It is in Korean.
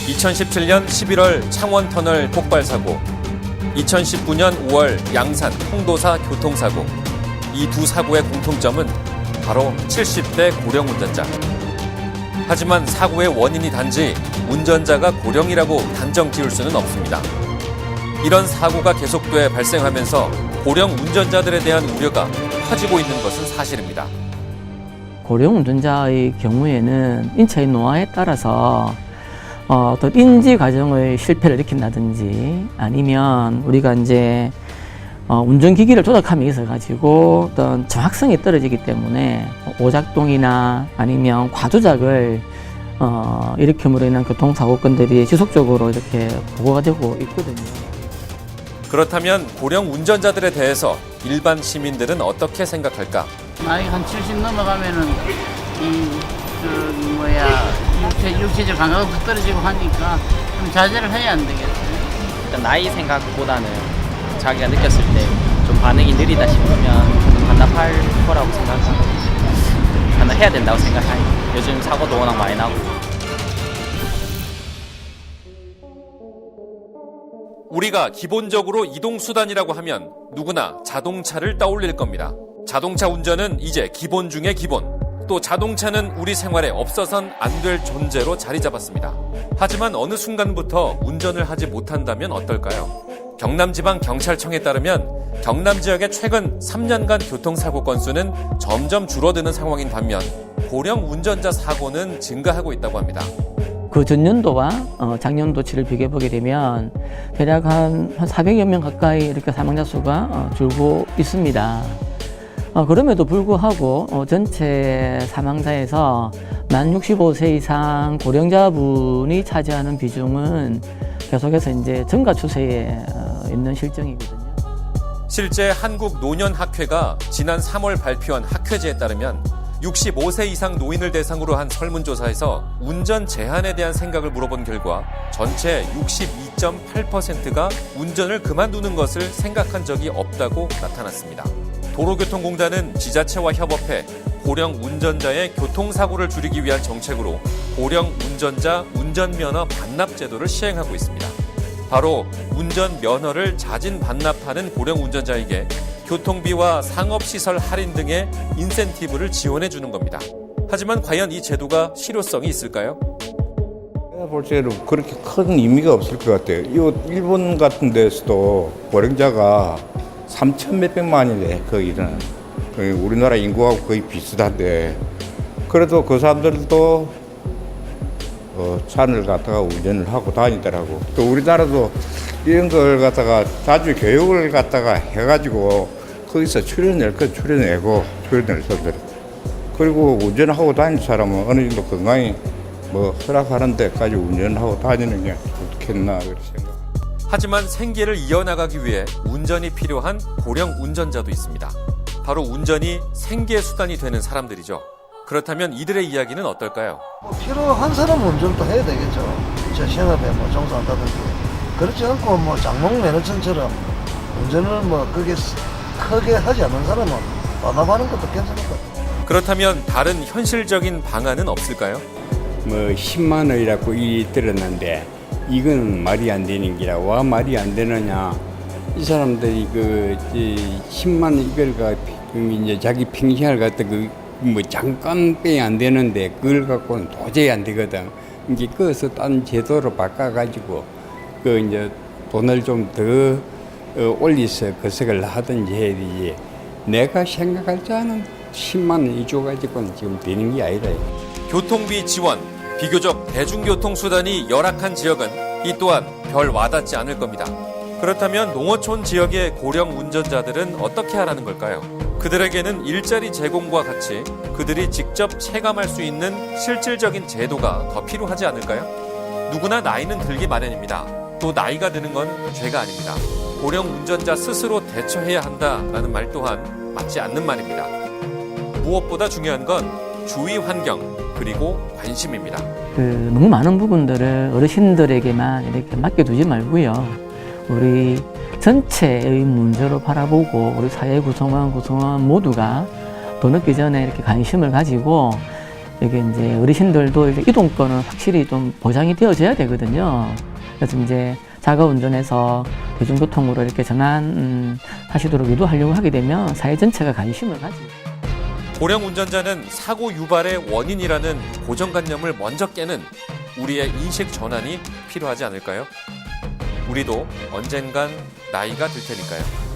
2017년 11월 창원터널 폭발 사고, 2019년 5월 양산 홍도사 교통사고. 이 두 사고의 공통점은 바로 70대 고령 운전자. 하지만 사고의 원인이 단지 운전자가 고령이라고 단정 지을 수는 없습니다. 이런 사고가 계속돼 발생하면서 고령 운전자들에 대한 우려가 커지고 있는 것은 사실입니다. 고령 운전자의 경우에는 인체의 노화에 따라서 어떤 인지 과정의 실패를 일으킨다든지 아니면 우리가 이제 운전기기를 조작함에 있어 가지고 어떤 정확성이 떨어지기 때문에 오작동이나 아니면 과조작을 일으킴으로 인한 교통사고건들이 지속적으로 이렇게 보고가 되고 있거든요. 그렇다면 고령 운전자들에 대해서 일반 시민들은 어떻게 생각할까? 나이가 한 70 넘어가면은 육체적 감각도 떨어지고 하니까 좀 자제를 해야 안 되겠어요? 일단 나이 생각보다는 자기가 느꼈을 때 좀 반응이 느리다 싶으면 반납할 거라고 생각하고 반납해야 된다고 생각해요. 요즘 사고도 워낙 많이 나고. 우리가 기본적으로 이동수단이라고 하면 누구나 자동차를 떠올릴 겁니다. 자동차 운전은 이제 기본 중의 기본. 또 자동차는 우리 생활에 없어선 안 될 존재로 자리 잡았습니다. 하지만 어느 순간부터 운전을 하지 못한다면 어떨까요? 경남지방경찰청에 따르면 경남 지역의 최근 3년간 교통사고 건수는 점점 줄어드는 상황인 반면 고령 운전자 사고는 증가하고 있다고 합니다. 그 전년도와 작년도치를 비교해보게 되면 대략 한 400여 명 가까이 이렇게 사망자 수가 줄고 있습니다. 그럼에도 불구하고 전체 사망자에서 만 65세 이상 고령자분이 차지하는 비중은 계속해서 이제 증가 추세에 있는 실정이거든요. 실제 한국노년학회가 지난 3월 발표한 학회지에 따르면 65세 이상 노인을 대상으로 한 설문조사에서 운전 제한에 대한 생각을 물어본 결과 전체 62.8%가 운전을 그만두는 것을 생각한 적이 없다고 나타났습니다. 도로교통공단은 지자체와 협업해 고령 운전자의 교통사고를 줄이기 위한 정책으로 고령 운전자 운전면허 반납 제도를 시행하고 있습니다. 바로 운전면허를 자진 반납하는 고령 운전자에게 교통비와 상업시설 할인 등의 인센티브를 지원해 주는 겁니다. 하지만 과연 이 제도가 실효성이 있을까요? 제가 볼 때는 그렇게 큰 의미가 없을 것 같아요. 이 일본 같은 데서도 고령자가 3천 몇백만이래, 거기는. 우리나라 인구하고 거의 비슷한데, 그래도 그 사람들도 차를 갖다가 운전을 하고 다니더라고. 또 우리나라도 이런 걸 갖다가 자주 교육을 갖다가 해가지고 거기서 출연낼 건 출연내고 출연낼 사람들. 그리고 운전하고 다니는 사람은 어느 정도 건강이 허락하는 데까지 운전하고 다니는 게 좋겠나 그렇게 생각합니다. 하지만 생계를 이어나가기 위해 운전이 필요한 고령 운전자도 있습니다. 바로 운전이 생계 수단이 되는 사람들이죠. 그렇다면 이들의 이야기는 어떨까요? 필요한 사람은 운전도 해야 되겠죠. 제 생업에 종사한다든지. 그렇지 않고 장롱 매너천처럼 운전을 그게 크게 하지 않는 사람은 반납하는 것도 괜찮을 것 같아요. 그렇다면 다른 현실적인 방안은 없을까요? 10만 원이라고 들었는데 이건 말이 안 되는 기라. 와 말이 안 되느냐. 이 사람들이 10만 원 이걸 이제 자기 평생을 갖다 잠깐 빼야 안 되는데 그걸 갖고는 도저히 안 되거든. 이제 그것을 딴 제도로 바꿔가지고 이제 돈을 좀 더 올려서 거석을 하든지 해야 되지. 내가 생각할 때는 10만 원 줘가지고는 지금 되는 게 아니다. 교통비 지원, 비교적 대중교통수단이 열악한 지역은 이 또한 별 와닿지 않을 겁니다. 그렇다면 농어촌 지역의 고령 운전자들은 어떻게 하라는 걸까요? 그들에게는 일자리 제공과 같이 그들이 직접 체감할 수 있는 실질적인 제도가 더 필요하지 않을까요? 누구나 나이는 들기 마련입니다. 또 나이가 드는 건 죄가 아닙니다. 고령 운전자 스스로 대처해야 한다라는 말 또한 맞지 않는 말입니다. 무엇보다 중요한 건 주위 환경 그리고 관심입니다. 너무 많은 부분들을 어르신들에게만 이렇게 맡겨두지 말고요. 우리 전체의 문제로 바라보고 우리 사회 구성원 모두가 더 늦기 전에 이렇게 관심을 가지고 이게 이제 어르신들도 이제 이동권은 확실히 좀 보장이 되어져야 되거든요. 그래서 이제 자가 운전해서 대중교통으로 이렇게 전환하시도록 유도하려고 하게 되면 사회 전체가 관심을 가지고. 고령 운전자는 사고 유발의 원인이라는 고정관념을 먼저 깨는 우리의 인식 전환이 필요하지 않을까요? 우리도 언젠간 나이가 들 테니까요.